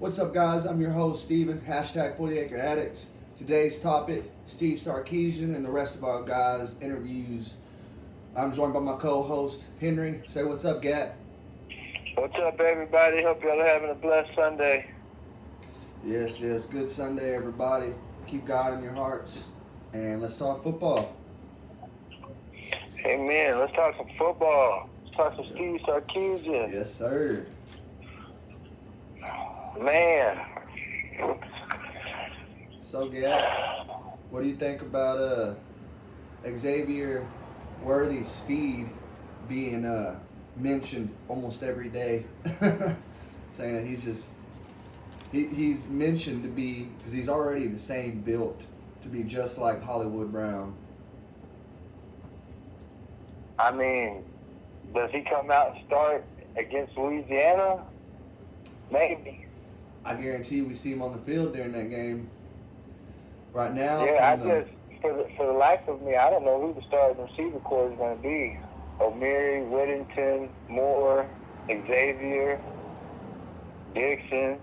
What's up, guys? I'm your host, Steven, hashtag 40 Acre Addicts. Today's topic, Steve Sarkisian and the rest of our guys' interviews. I'm joined by my co-host, Henry. Say what's up, Gat. What's up, everybody? Hope y'all are having a blessed Sunday. Yes, good Sunday, everybody. Keep God in your hearts, and let's talk football. Amen. Let's talk some football. Let's talk some Steve Sarkisian. Yes, sir. Man. So, Gat, what do you think about Xavier Worthy's speed being mentioned almost every day? Saying that he's mentioned to be, because he's already the same built, to be just like Hollywood Brown. I mean, does he come out and start against Louisiana? Maybe. I guarantee we see him on the field during that game. Right now, Yeah, for the life of me, I don't know who the starting receiver core is going to be. O'Meary, Whittington, Moore, Xavier, Dixon.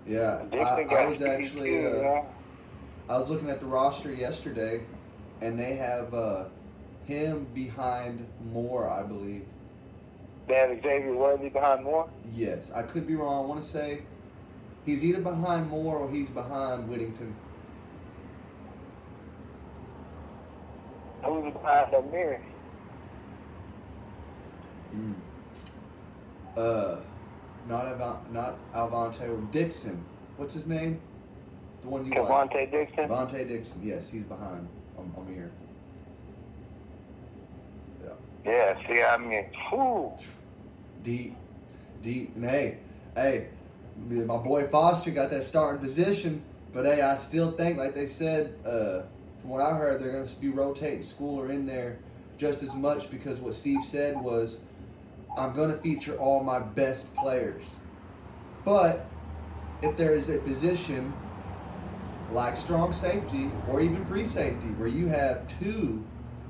Yeah, I was actually I was looking at the roster yesterday, and they have him behind Moore, I believe. They have Xavier Worthy behind Moore? Yes, I could be wrong. I want to say he's either behind Moore or he's behind Whittington. Who's behind O'Meary? Not Alvante or Dixon. What's his name? The one you like. Devontae Dixon? Devontae Dixon. Yes, he's behind O'Meary. Yeah, see, I mean, whew. Deep. And hey, my boy Foster got that starting position, but hey, I still think, like they said, from what I heard, they're going to be rotating Schooler in there just as much, because what Steve said was, I'm going to feature all my best players. But if there is a position like strong safety or even free safety where you have two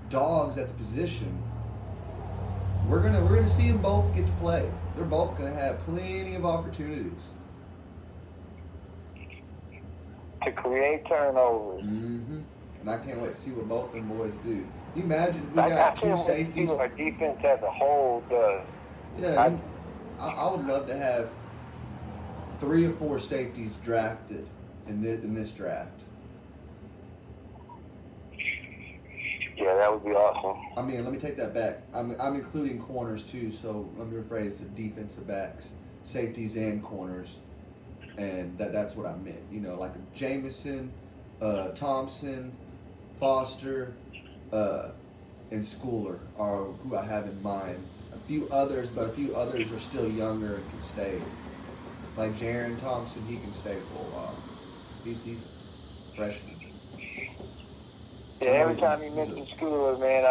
dogs at the position, we're gonna see them both get to play. They're both gonna have plenty of opportunities To create turnovers. And I can't wait to see what both them boys do. You imagine if we got two safeties. Our defense as a whole does. Yeah, I would love to have 3 or 4 safeties drafted in this draft. Yeah, that would be awesome. I mean, let me take that back. I'm including corners too, so let me rephrase the defensive backs, safeties and corners, and that's what I meant. You know, like a Jameson, Thompson, Foster, and Schooler are who I have in mind. A few others are still younger and can stay. Like Jaron Thompson, he can stay for a while. He's freshman. Yeah, every time you mention Schooler, man,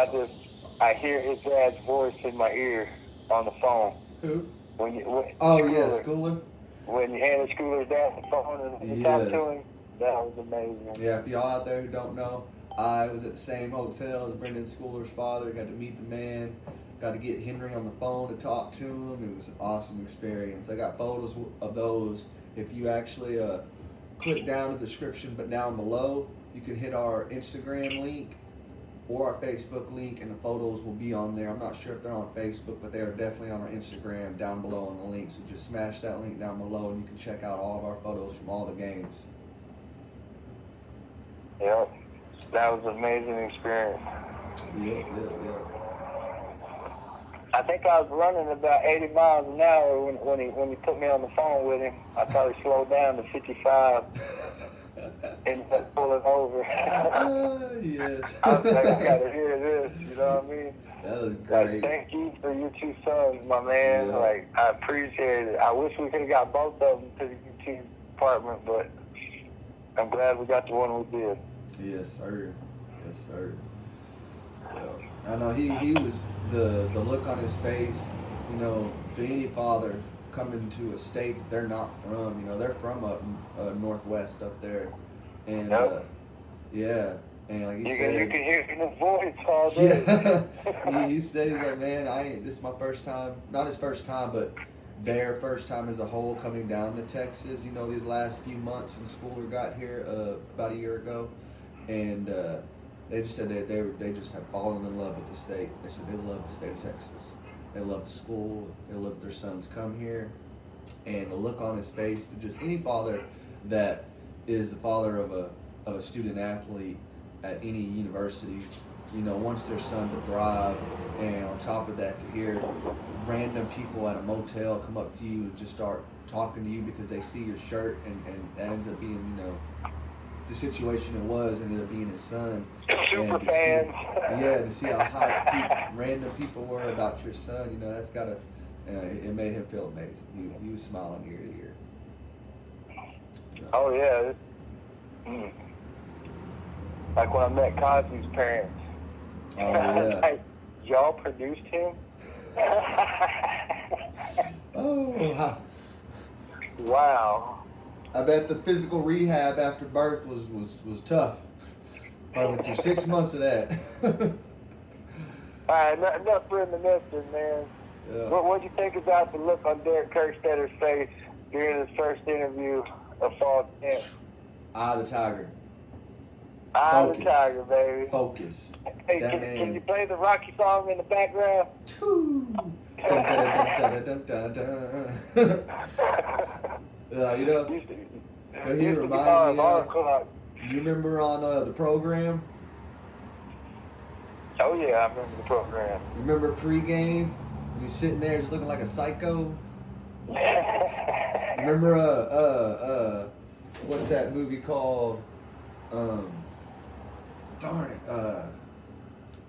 I hear his dad's voice in my ear on the phone. Who? Schooler. Schooler. When you handed Schooler's dad the phone and you talked to him, that was amazing. Yeah, if y'all out there who don't know, I was at the same hotel as Brendan Schooler's father. Got to meet the man. Got to get Henry on the phone to talk to him. It was an awesome experience. I got photos of those. If you actually click down the description, but down below, you can hit our Instagram link or our Facebook link, and the photos will be on there. I'm not sure if they're on Facebook, but they are definitely on our Instagram down below on the link. So just smash that link down below, and you can check out all of our photos from all the games. Yep, that was an amazing experience. Yeah. I think I was running about 80 miles an hour when he put me on the phone with him. I thought he slowed down to 55 and pulling over. Yes. I was like, I gotta hear this, you know what I mean? That was great. Like, thank you for your 2 sons, my man. Yeah. Like, I appreciate it. I wish we could have got both of them to the UT department, but I'm glad we got the one we did. Yes, sir. Yeah. I know he was the look on his face, you know, to any father coming to a state that they're not from. You know, they're from up northwest up there, and yeah, and like he said, you can hear it in his voice all day. Yeah, he says like, man, this is my first time, not his first time, but their first time as a whole coming down to Texas, you know, these last few months since Schooler got here about a year ago. And they just said they just have fallen in love with the state. They said they love the state of Texas. They love the school. They love their sons come here. And the look on his face to just any father that is the father of a student athlete at any university, you know, wants their son to thrive. And on top of that, to hear random people at a motel come up to you and just start talking to you because they see your shirt, and that ends up being, you know, the situation it was, ended up being his son. Super fans. To see how hyped random people were about your son, you know, that's gotta, it made him feel amazing. He was smiling ear to ear. Oh yeah. Like when I met Cosby's parents. Oh yeah. Like, y'all produced him? Oh. Wow. I bet the physical rehab after birth was tough. I went through 6 months of that. All right, enough reminiscing, man. Yeah. What'd you think about the look on Derek Kerstedter's face during his first interview of fall camp? Eye of the tiger. Eye of the tiger, baby. Focus. Hey, can you play the Rocky song in the background? Dun, dun, dun, dun, dun, dun. You know, he reminded me of, you remember on the program? Oh yeah, I remember the program. You remember pregame? When he's sitting there just looking like a psycho? Remember what's that movie called? Darn it,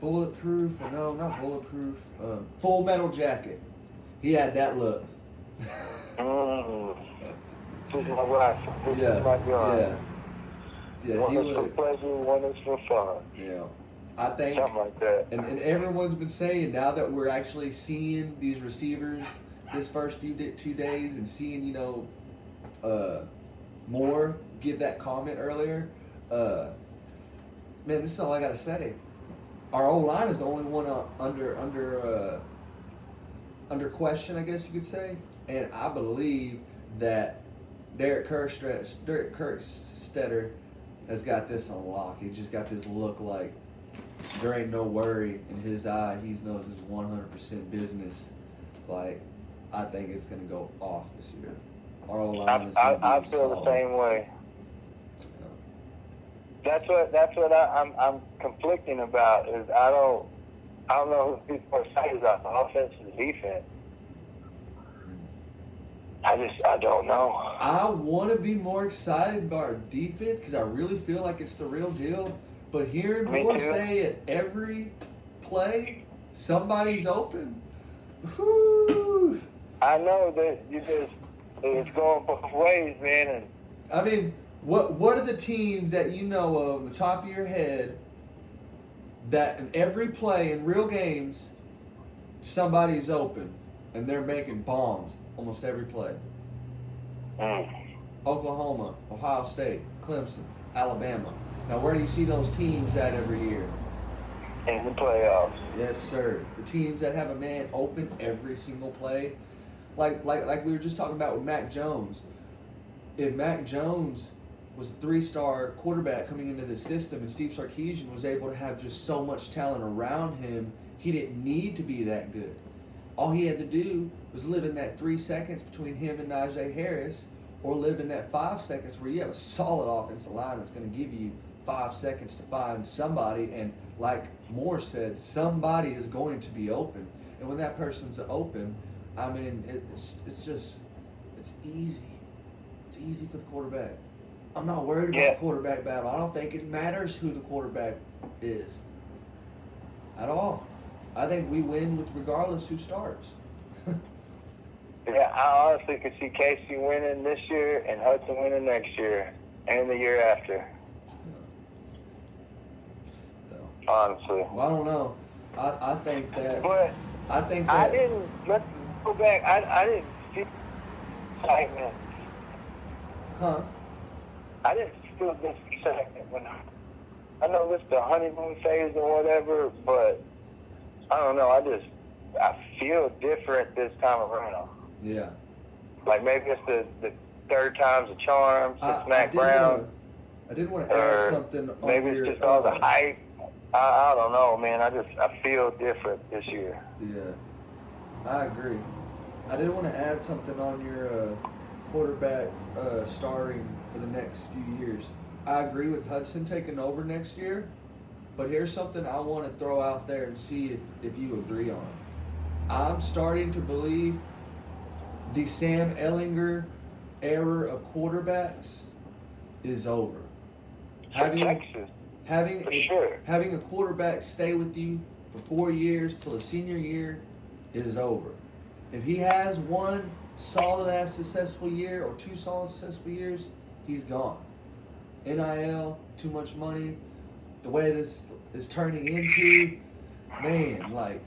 Bulletproof? No, not Bulletproof. Full Metal Jacket. He had that look. This is my wife. This is my God. Yeah. One is for pleasure, one is for fun. Yeah. I think something like that. And everyone's been saying now that we're actually seeing these receivers this first 2 days and seeing, you know, more give that comment earlier. Man, this is all I gotta say. Our O-line is the only one under question, I guess you could say. And I believe that Derek Kerstetter has got this on lock. He just got this look like there ain't no worry in his eye. He knows it's 100% business. Like, I think it's going to go off this year. Our O-line is going to be I feel solid. the same way. That's what I'm conflicting about. Is I don't know who people are excited about, the offense or the defense. I don't know. I want to be more excited about our defense because I really feel like it's the real deal. But hearing more say at every play, somebody's open. Whoo! I know that it's going both ways, man. And I mean, what are the teams that you know of, on the top of your head, that in every play in real games, somebody's open and they're making bombs almost every play? Oklahoma, Ohio State, Clemson, Alabama. Now, where do you see those teams at every year? In the playoffs. Yes, sir. The teams that have a man open every single play, like we were just talking about with Mac Jones. If Mac Jones was a 3-star quarterback coming into the system and Steve Sarkisian was able to have just so much talent around him, he didn't need to be that good. All he had to do was live in that 3 seconds between him and Najee Harris, or live in that 5 seconds where you have a solid offensive line that's going to give you 5 seconds to find somebody. And like Moore said, somebody is going to be open. And when that person's open, I mean, it's easy. It's easy for the quarterback. I'm not worried about the quarterback battle. I don't think it matters who the quarterback is at all. I think we win with regardless who starts. Yeah, I honestly could see Casey winning this year and Hudson winning next year and the year after. So, honestly. Well, I don't know. I think that. But I didn't. Let's go back. I didn't feel excitement. Huh? I didn't feel this excitement when I know it's the honeymoon phase or whatever, but I don't know. I feel different this time around. Yeah. Like maybe it's the third time's a charm since Mac I Brown. did want to add something on maybe your, it's just all the hype. I don't know, man. I feel different this year. Yeah, I agree. I did want to add something on your quarterback starting for the next few years. I agree with Hudson taking over next year, but here's something I want to throw out there and see if you agree on. I'm starting to believe the Sam Ehlinger era of quarterbacks is over. Texas. Having Sure. having a quarterback stay with you for 4 years till his senior year is over. If he has one solid ass successful year or two solid successful years, he's gone. NIL, too much money, the way this is turning into, man, like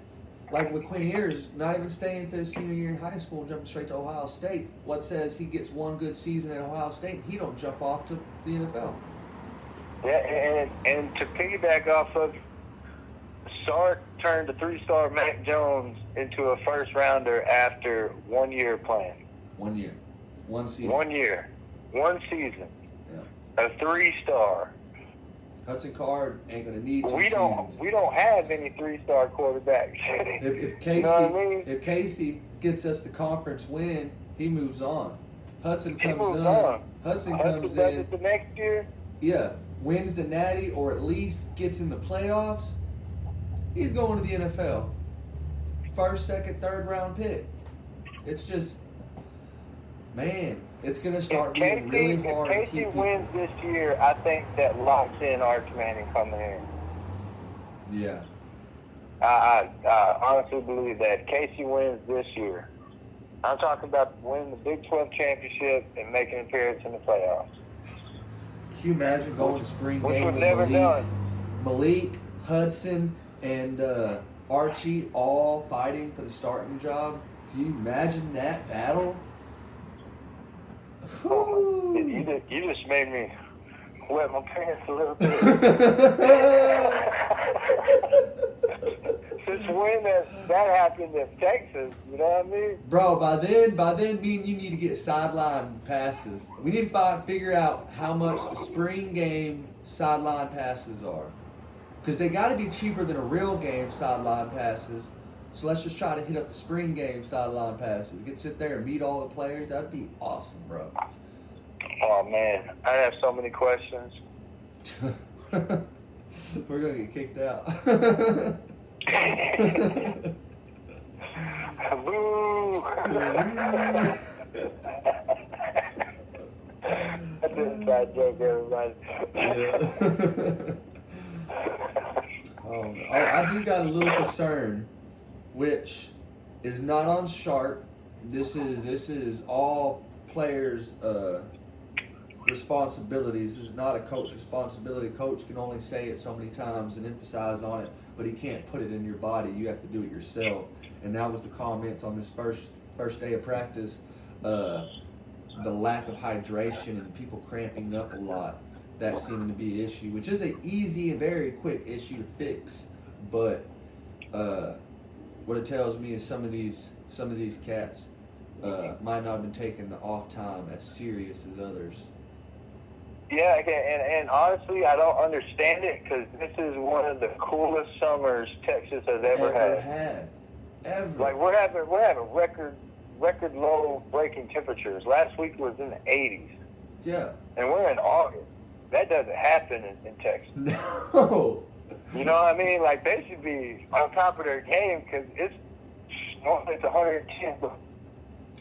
with Quinn Ewers, not even staying for his senior year in high school and jumping straight to Ohio State. What says he gets one good season at Ohio State, he don't jump off to the NFL. Yeah, and to piggyback off of, Sark turned a 3-star Mac Jones into a first-rounder after 1 year playing. 1 year. One season. 1 year. One season. Yeah. A 3-star. Hudson Card ain't gonna need 2 We don't have any 3-star quarterbacks. If Casey, you know what I mean? if Casey gets us the conference win, he moves on. Hudson He comes moves in. on. Hudson Hudson comes does in. it the next year. Yeah, wins the Natty or at least gets in the playoffs. He's going to the NFL. First, second, third round pick. It's just, man, it's gonna start being really hard. If Casey wins this year, I think that locks in Arch Manning coming in. Yeah. I honestly believe that Casey wins this year. I'm talking about winning the Big 12 championship and making an appearance in the playoffs. Can you imagine going to spring Which game was with never done. Malik, Hudson, and Archie all fighting for the starting job? Can you imagine that battle? You just made me wet my pants a little bit. Since when that happened in Texas, you know what I mean? Bro, by then, me and you need to get sideline passes. We need to figure out how much the spring game sideline passes are. Because they got to be cheaper than a real game sideline passes. So let's just try to hit up the spring game sideline passes. Get to sit there and meet all the players. That'd be awesome, bro. Oh, man. I have so many questions. We're going to get kicked out. Boo! I didn't try to joke everybody. I do got a little concern, which is not on Sharp. This is all players' responsibilities. This is not a coach responsibility. Coach can only say it so many times and emphasize on it, but he can't put it in your body. You have to do it yourself. And that was the comments on this first day of practice. The lack of hydration and people cramping up a lot. That seeming to be an issue, which is an easy and very quick issue to fix. But what it tells me is some of these cats might not have been taking the off time as serious as others. Yeah, and honestly, I don't understand it because this is one of the coolest summers Texas has ever had. Ever. Like we're having record low breaking temperatures. Last week was in the 80s. Yeah. And we're in August. That doesn't happen in Texas. No. You know what I mean? Like they should be on top of their game because it's 110.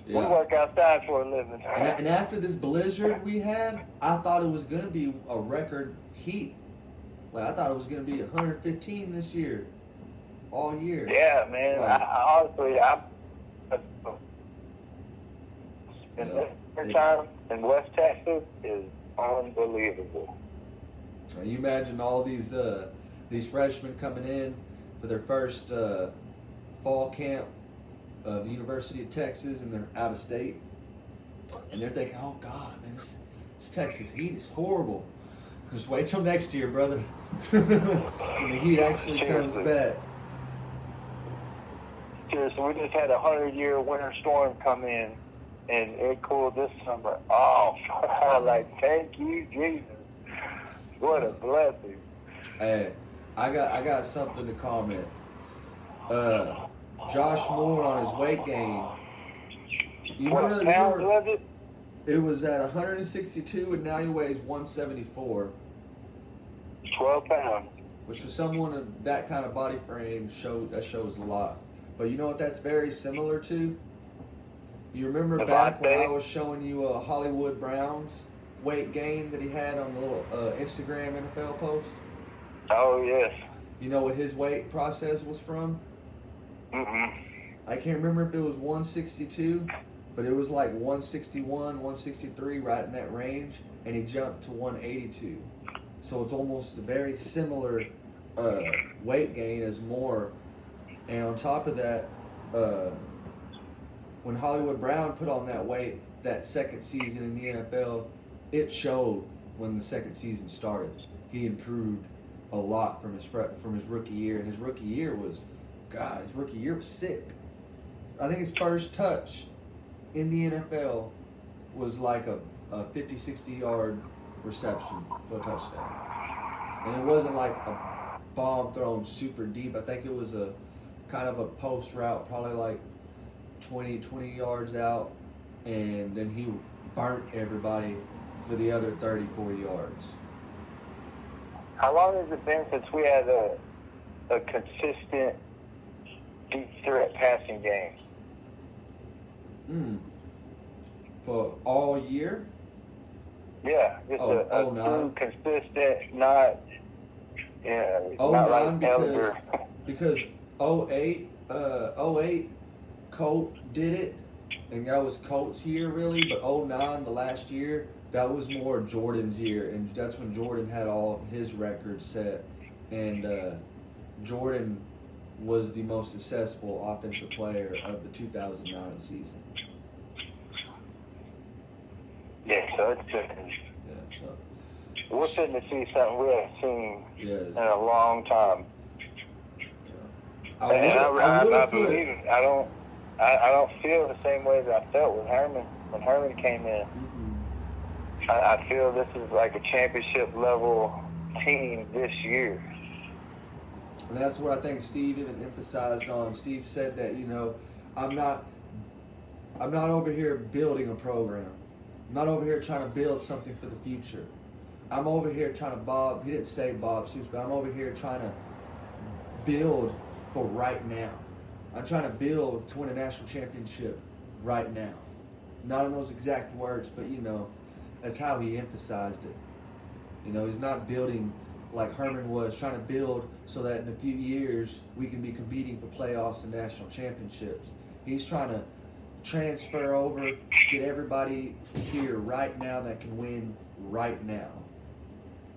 Yeah. We work outside for a living. And after this blizzard we had, I thought it was gonna be a record heat. Like I thought it was gonna be 115 this year, all year. Yeah, man. Like, Honestly, the time in West Texas is unbelievable. You imagine all these freshmen coming in for their first fall camp of the University of Texas, and they're out of state, and they're thinking, "Oh God, man, this Texas heat is horrible." Just wait till next year, brother, when the heat actually comes back. Seriously, we just had a 100-year winter storm come in, and it cooled this summer off. Like, thank you, Jesus. What a blessing. Hey, I got something to comment. Josh Moore on his weight gain. What pounds was it? It was at 162, and now he weighs 174. 12 pounds. Which for someone of that kind of body frame shows a lot. But you know what that's very similar to? You remember back when I was showing you Hollywood Brown's weight gain that he had on the little Instagram NFL post? Oh, yes. You know what his weight process was from? I can't remember if it was 162, but it was like 161, 163, right in that range, and he jumped to 182. So it's almost a very similar weight gain as Moore. And on top of that, when Hollywood Brown put on that weight that second season in the NFL, it showed when the second season started. He improved a lot from his rookie year, and his rookie year was sick. I think his first touch in the NFL was like a 50, 60-yard reception for a touchdown. And it wasn't like a bomb thrown super deep. I think it was a kind of a post route, probably like 20 yards out, and then he burnt everybody for the other 30, 40 yards. How long has it been since we had a consistent deep threat passing game? For all year? Yeah, just a true consistent, not like Elder. Because 08 Colt did it, and that was Colt's year really, but 09, the last year, that was more Jordan's year, and that's when Jordan had all of his records set, and Jordan was the most successful offensive player of the 2009 season. Yeah, so it's just... Yeah, so... We're fitting to see something we haven't seen in a long time. I believe it. I don't feel the same way that I felt with Herman when Herman came in. I feel this is like a championship level team this year. And that's what I think Steve even emphasized on. Steve said that, I'm not over here building a program. I'm not over here trying to build something for the future. I'm over here trying to he didn't say Bob Stoops, but I'm over here trying to build for right now. I'm trying to build to win a national championship right now. Not in those exact words, but that's how he emphasized it. He's not building like Herman was, trying to build so that in a few years we can be competing for playoffs and national championships. He's trying to transfer over, get everybody here right now that can win right now.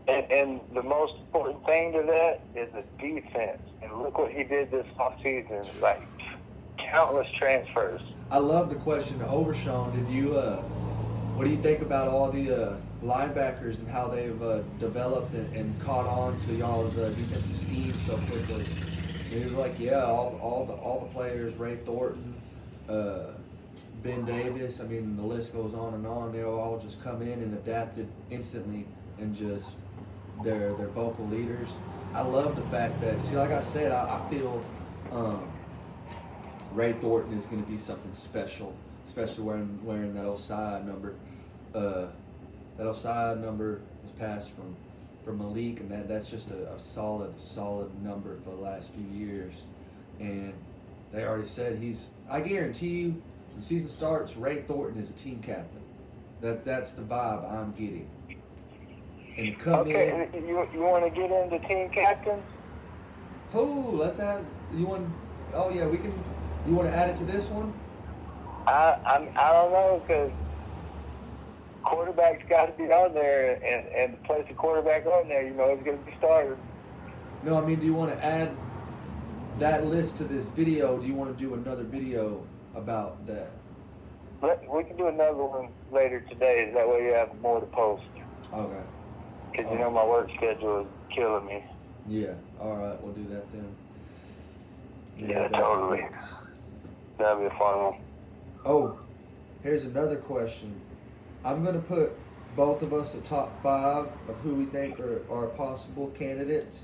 And the most important thing to that is the defense. And look what he did this offseason, like countless transfers. I love the question to Overshawn. What do you think about all the linebackers and how they've developed and caught on to y'all's defensive scheme so quickly? And he was like, yeah, all the players, Ray Thornton, Ben Davis, I mean, the list goes on and on. They all just come in and adapted instantly and just they're vocal leaders. I love the fact that, like I said, I feel Ray Thornton is going to be something special, especially wearing that offside number. That offside number was passed from Malik, and that's just a solid number for the last few years. And they already said I guarantee you, when the season starts, Ray Thornton is a team captain. That's the vibe I'm getting. And okay, you want to get into team captains? Let's add. Oh yeah, we can. You want to add it to this one? I don't know, because quarterback's got to be on there, and to place a quarterback on there, he's going to be started. No, I mean, do you want to add that list to this video? Do you want to do another video about that? We can do another one later today. That way you have more to post. Okay. Because my work schedule is killing me. Yeah. All right, we'll do that then. Yeah, totally. That'll be a fun one. Oh, Here's another question. I'm going to put both of us at top 5 of who we think are possible candidates.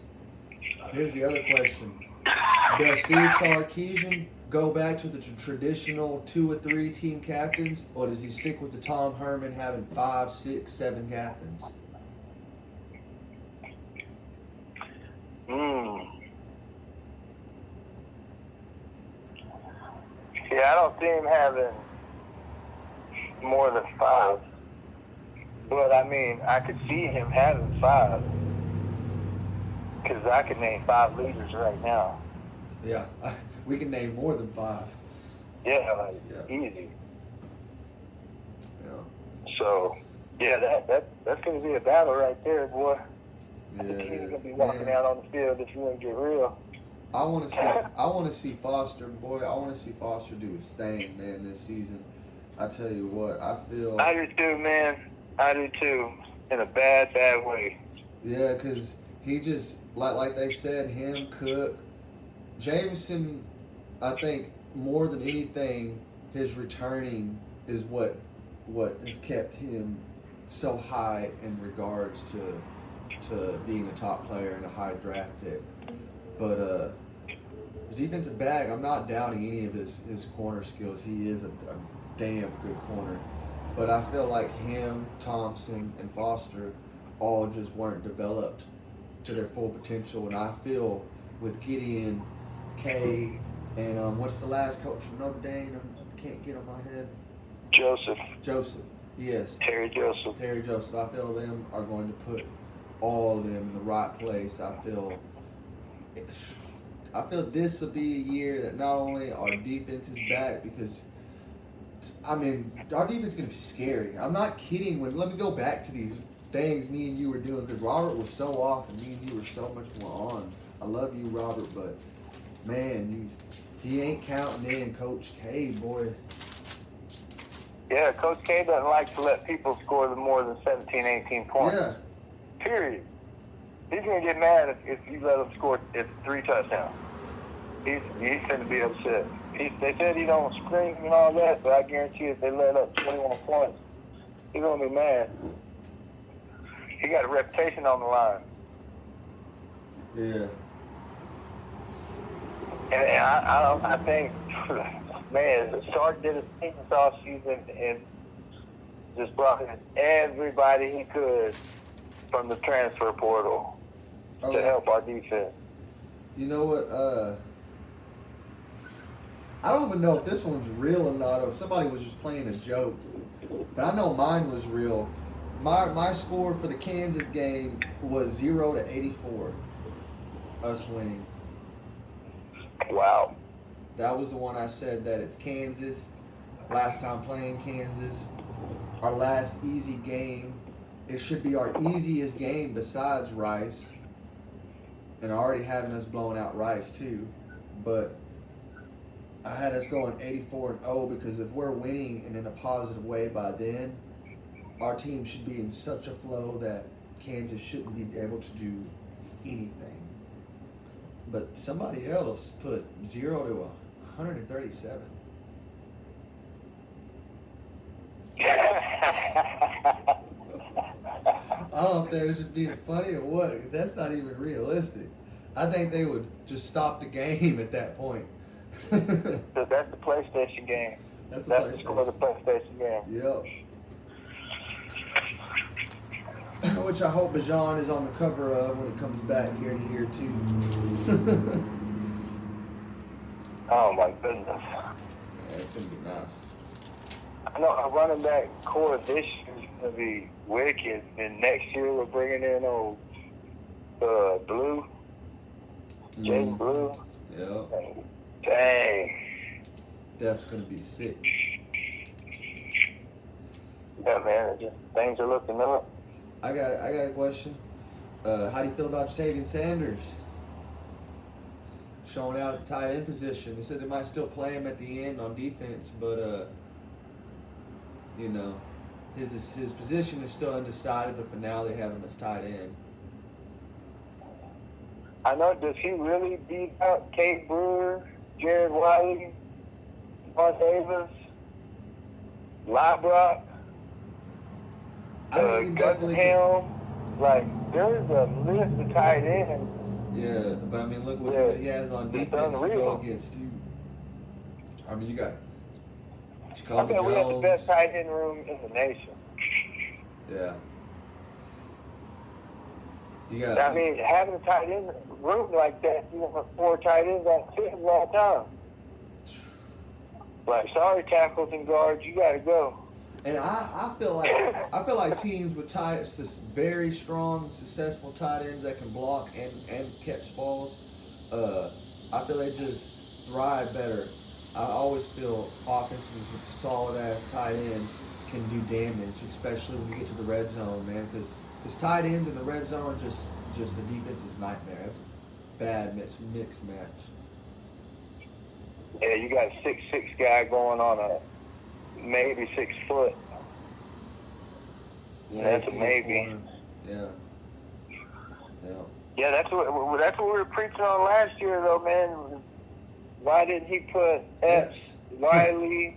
Here's the other question. Does Steve Sarkisian go back to the traditional 2 or 3 team captains, or does he stick with the Tom Herman having 5, 6, 7 captains? Yeah, I don't see him having more than 5. But, I mean, I could see him having 5. Because I could name 5 leaders right now. Yeah, we can name more than 5. Yeah, easy. Yeah. So, yeah, that's going to be a battle right there, boy. I think he's going to be walking out on the field if you want to get real. I want to see Foster, boy. I want to see Foster do his thing, man, this season. I tell you what, I feel. I do too, man. I do too. In a bad way. Yeah, because he just, like they said, him, Cook, Jameson, I think more than anything, his returning is what has kept him so high in regards to being a top player and a high draft pick. But the defensive back, I'm not doubting any of his corner skills. He is a damn good corner. But I feel like him, Thompson, and Foster all just weren't developed to their full potential. And I feel with Gideon, Kay, and what's the last coach from Notre Dame? I can't get on my head. Joseph. Yes. Terry Joseph. I feel them are going to put all of them in the right place. I feel this will be a year that not only our defense is back, because I mean, our defense is going to be scary. I'm not kidding. Let me go back to these things me and you were doing, because Robert was so off and me and you were so much more on. I love you, Robert, but man, he ain't counting in Coach K, boy. Yeah, Coach K doesn't like to let people score more than 17, 18 points. Yeah. Period. He's going to get mad if you let him score 3 touchdowns. He's going to be upset. They said he don't scream and all that, but I guarantee if they let up 21 points, he's going to be mad. He got a reputation on the line. Yeah. And I think, man, Sark did his thing this offseason and just brought in everybody he could from the transfer portal to help our defense. You know what? I don't even know if this one's real or not, or if somebody was just playing a joke. But I know mine was real. My score for the Kansas game was 0-84. Us winning. Wow. That was the one I said that it's Kansas. Last time playing Kansas. Our last easy game. It should be our easiest game besides Rice. And already having us blowing out Rice too. But I had us going 84-0 because if we're winning and in a positive way by then, our team should be in such a flow that Kansas shouldn't be able to do anything. But somebody else put 0-137. I don't know if they was just being funny or what. That's not even realistic. I think they would just stop the game at that point. So that's the PlayStation game. That's the score of the PlayStation game. Yep. Which I hope Bajan is on the cover of when it comes back here in a year or two. Oh my goodness. Yeah, it's gonna be nice. I know our running back core this year is gonna be wicked, and next year we're bringing in Blue, Jaden Blue. Yeah. Dang. That's gonna be sick. Yeah, man. Things are looking up. I got a question. How do you feel about Jatavian Sanders showing out at the tight end position? They said they might still play him at the end on defense, but you know, his position is still undecided. But for now, they have him as tight end. I know. Does he really beat out Kate Brewer, Jared Wiley, Mark Davis? Librock, I think he definitely Guggenhelm. Like, there's a list of tight ends. Yeah, but I mean, look what he has on defense to go unreal. against you. I mean, you got I Jacoby bet we have the Jones. best tight end room in the nation. Yeah. You got. I mean, having a tight end room like that, you know, 4 tight ends on the field all the time. Like, sorry, tackles and guards, you got to go. And I feel like teams with very strong, successful tight ends that can block and catch balls, I feel they just thrive better. I always feel offenses with solid ass tight end can do damage, especially when you get to the red zone, man. Because tight ends in the red zone are just the defense's nightmare. It's a bad mixed match. Yeah, you got a 6'6" guy going on a maybe 6 foot. That's a maybe. Yeah. Yeah, that's what we were preaching on last year, though, man. Why didn't he put Epps, Wiley,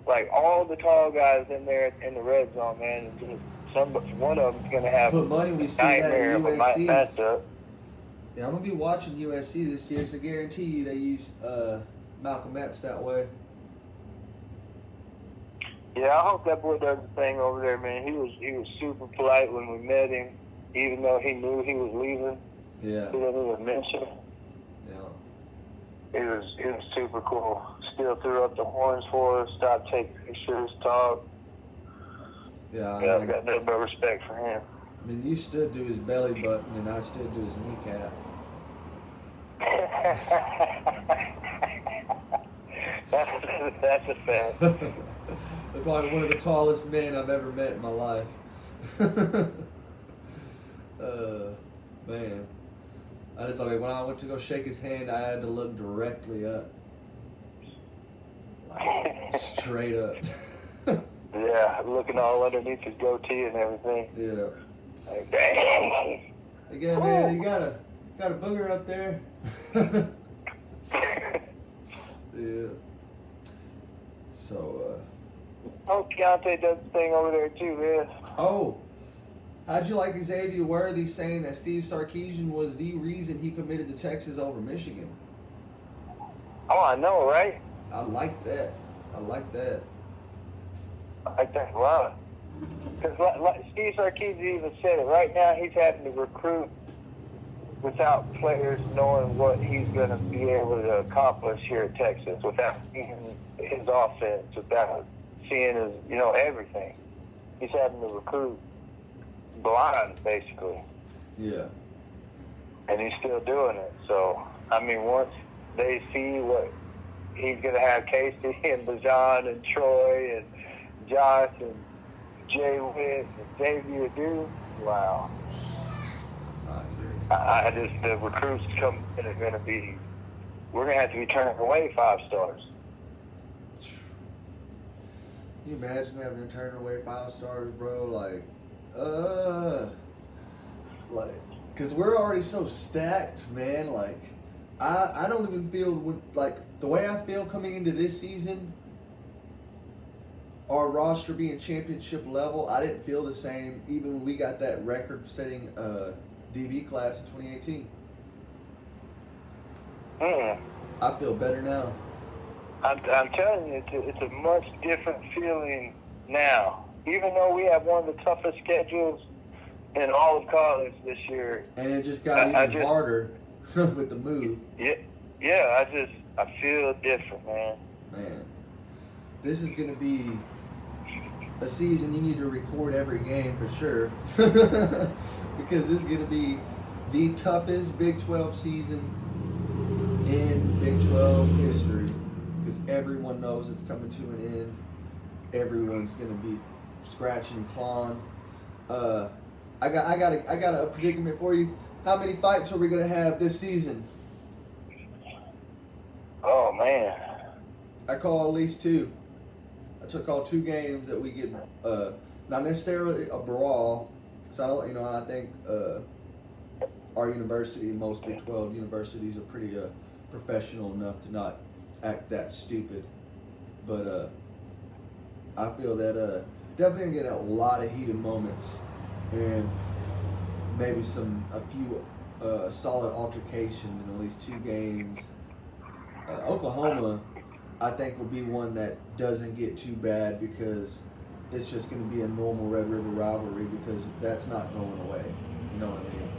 like all the tall guys in there in the red zone, man? And just one of them's gonna have put money. We see nightmare that at USC. matchup. Yeah, I'm gonna be watching USC this year. It's a guarantee they use Malcolm Epps that way. Yeah, I hope that boy does the thing over there, man. He was super polite when we met him, even though he knew he was leaving. Yeah. He didn't even mention it. Yeah. It was super cool. Still threw up the horns for us, stopped taking pictures, talk. Yeah, I got nothing but respect for him. I mean, you stood to his belly button, and I stood to his kneecap. That's a fact. Looked like one of the tallest men I've ever met in my life. Man. When I went to go shake his hand, I had to look directly up. Like, straight up. Yeah, looking all underneath his goatee and everything. Yeah. Like, dang. Again, man, you got a booger up there. Yeah. So, Oh, Keontae does the thing over there too, man. Oh, how'd you like Xavier Worthy saying that Steve Sarkisian was the reason he committed to Texas over Michigan? Oh, I know, right? I like that. I like that a lot. Because like Steve Sarkisian even said it. Right now, he's having to recruit without players knowing what he's going to be able to accomplish here at Texas, without seeing his offense, without seeing his, everything. He's having to recruit blind, basically. Yeah. And he's still doing it. So, I mean, once they see what he's going to have Casey and Bajan and Troy and Josh and Jay Witt and Xavier do, wow. The recruits come in are going to be, we're going to have to be turning away 5 stars. Can you imagine having to turn away 5 stars, bro? Because we're already so stacked, man. Like, I don't even feel, the way I feel coming into this season, our roster being championship level, I didn't feel the same even when we got that record-setting DB class in 2018. I feel better now. I'm telling you, it's a much different feeling now. Even though we have one of the toughest schedules in all of college this year. And it just got even harder with the move. Yeah, I feel different, man. Man, this is going to be a season you need to record every game for sure. Because this is going to be the toughest Big 12 season in Big 12 history. Because everyone knows it's coming to an end. Everyone's going to be scratching and clawing. I got a predicament for you. How many fights are we going to have this season? Oh, man. I call at least 2. I call 2 games that we get, not necessarily a brawl. So I think our university, most Big 12 universities, are pretty professional enough to not act that stupid. But I feel that definitely gonna get a lot of heated moments and maybe a few solid altercations in at least 2 games. Oklahoma, I think, will be one that doesn't get too bad because it's just going to be a normal Red River rivalry because that's not going away. You know what I mean?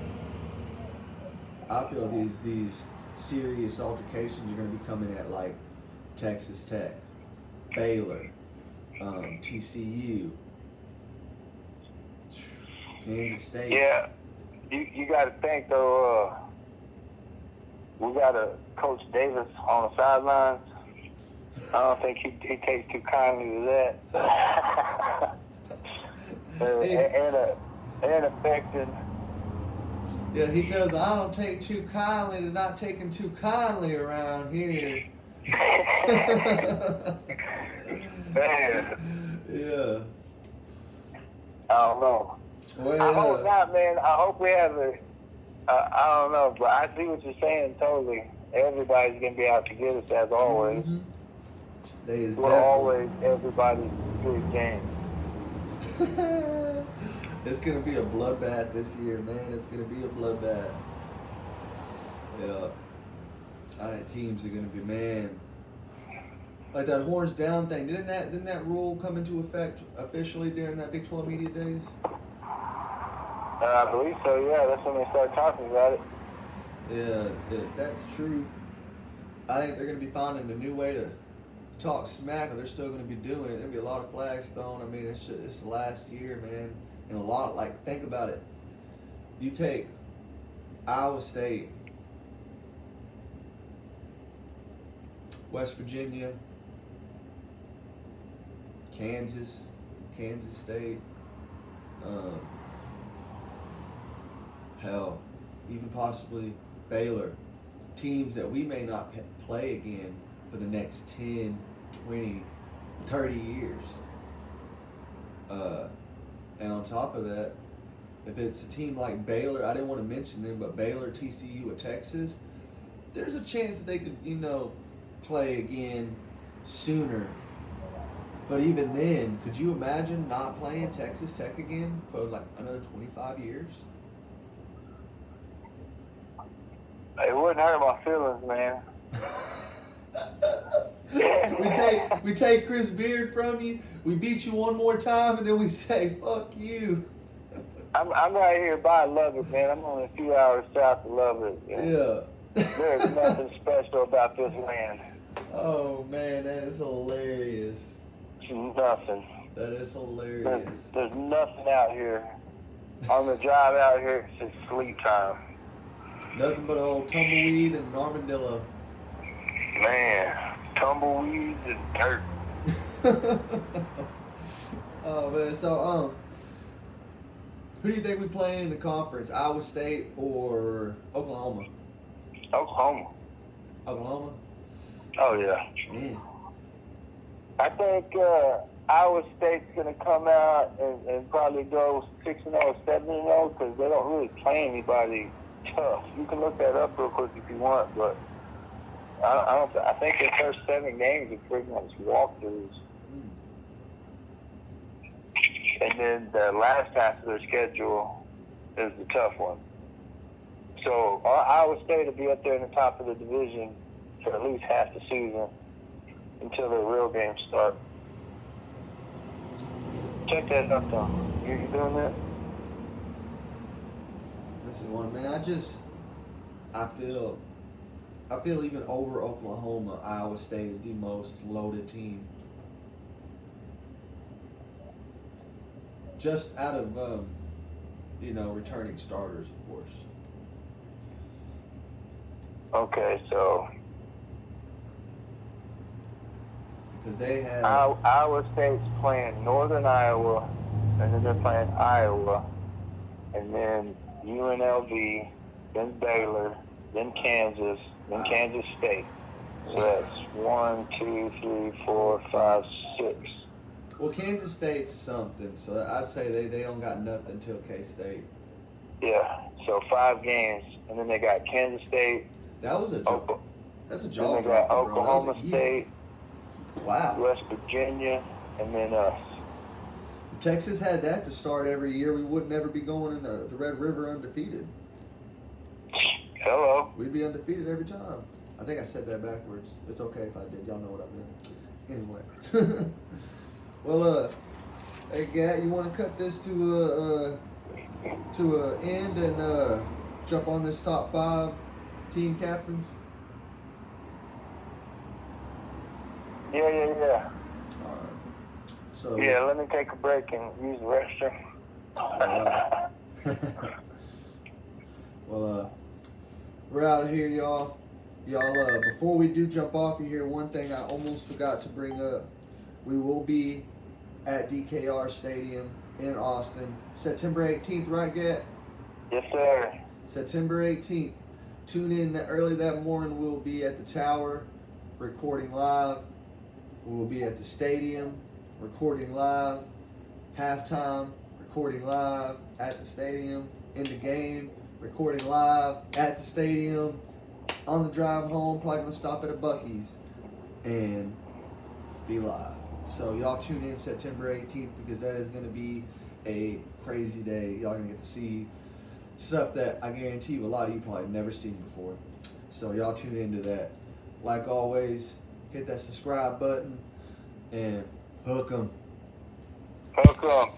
I feel these serious altercations are going to be coming at like Texas Tech, Baylor, TCU, Kansas State. Yeah, you got to think though. We got a Coach Davis on the sidelines. I don't think he takes too kindly to that. and affecting. Yeah, he tells, I don't take too kindly to not taking too kindly around here. Man. Yeah. I don't know. Well, I hope not, man. I hope we have I don't know, but I see what you're saying totally. Everybody's going to be out to get us as always. Mm-hmm. We're always everybody's good game. It's going to be a bloodbath this year, man. It's going to be a bloodbath. Yeah. I think teams are going to be, man. Like that horns down thing. Didn't that rule come into effect officially during that Big 12 media days? I believe so, yeah. That's when they started talking about it. Yeah, if that's true, I think they're going to be finding a new way to talk smack, and they're still going to be doing it. There'll be a lot of flags thrown. I mean, it's the last year, man. And a lot, like, think about it. You take Iowa State, West Virginia, Kansas State, hell, even possibly Baylor, teams that we may not play again for the next 10, 20, 30 years. And on top of that, if it's a team like Baylor, I didn't want to mention them, but Baylor, TCU, or Texas, there's a chance that they could, play again sooner. But even then, could you imagine not playing Texas Tech again for like another 25 years? It wouldn't hurt my feelings, man. we take Chris Beard from you, we beat you one more time, and then we say, fuck you. I'm right here by Lubbock, man. I'm only a few hours south of Lubbock. Yeah. There's nothing special about this land. Oh, man, that is hilarious. Nothing. That is hilarious. There's nothing out here. On the drive out here, it's just sleep time. Nothing but old tumbleweed and an armadillo. Man, tumbleweeds and dirt. Oh, man, so, who do you think we play in the conference? Iowa State or Oklahoma? Oklahoma. Oklahoma? Oh, yeah. Man. I think Iowa State's going to come out and probably go 6-0, 7-0 because they don't really play anybody tough. You can look that up real quick if you want, but I think their first 7 games are pretty much walkthroughs. And then the last half of their schedule is the tough one. So Iowa State will be up there in the top of the division for at least half the season until the real games start. Check that out, though. You doing that? This is one, man. I feel even over Oklahoma, Iowa State is the most loaded team. Just out of, returning starters, of course. Okay, so because they have Iowa State's playing Northern Iowa, and then they're playing Iowa, and then UNLV, then Baylor, then Kansas, then Kansas State. So that's 1, 2, 3, 4, 5, 6. Well, Kansas State's something, so I'd say they don't got nothing till K-State. Yeah, so 5 games, and then they got Kansas State. That was a that's a Then jaw they got dropper, Oklahoma bro. State. Wow. West Virginia. and then us. If Texas had that to start every year, we would never be going in the Red River undefeated. Hello. We'd be undefeated every time. I think I said that backwards. It's okay if I did. Y'all know what I meant. Anyway. Well, hey, Gat, you want to cut this to a end and jump on this top 5 team captains? Yeah. All right. So. Yeah, let me take a break and use the restroom. Well, we're out of here, y'all. Y'all, before we do jump off of here, one thing I almost forgot to bring up. We will be at DKR Stadium in Austin, September 18th, right, Gat? Yes, sir. September 18th. Tune in early that morning. We'll be at the Tower, recording live. We'll be at the stadium, recording live. Halftime, recording live at the stadium. In the game, recording live at the stadium. On the drive home, probably gonna stop at a Buc-ee's and be live. So y'all tune in September 18th because that is gonna be a crazy day. Y'all gonna get to see stuff that I guarantee you a lot of you probably never seen before. So y'all tune into that. Like always, hit that subscribe button and hook 'em. Hook 'em.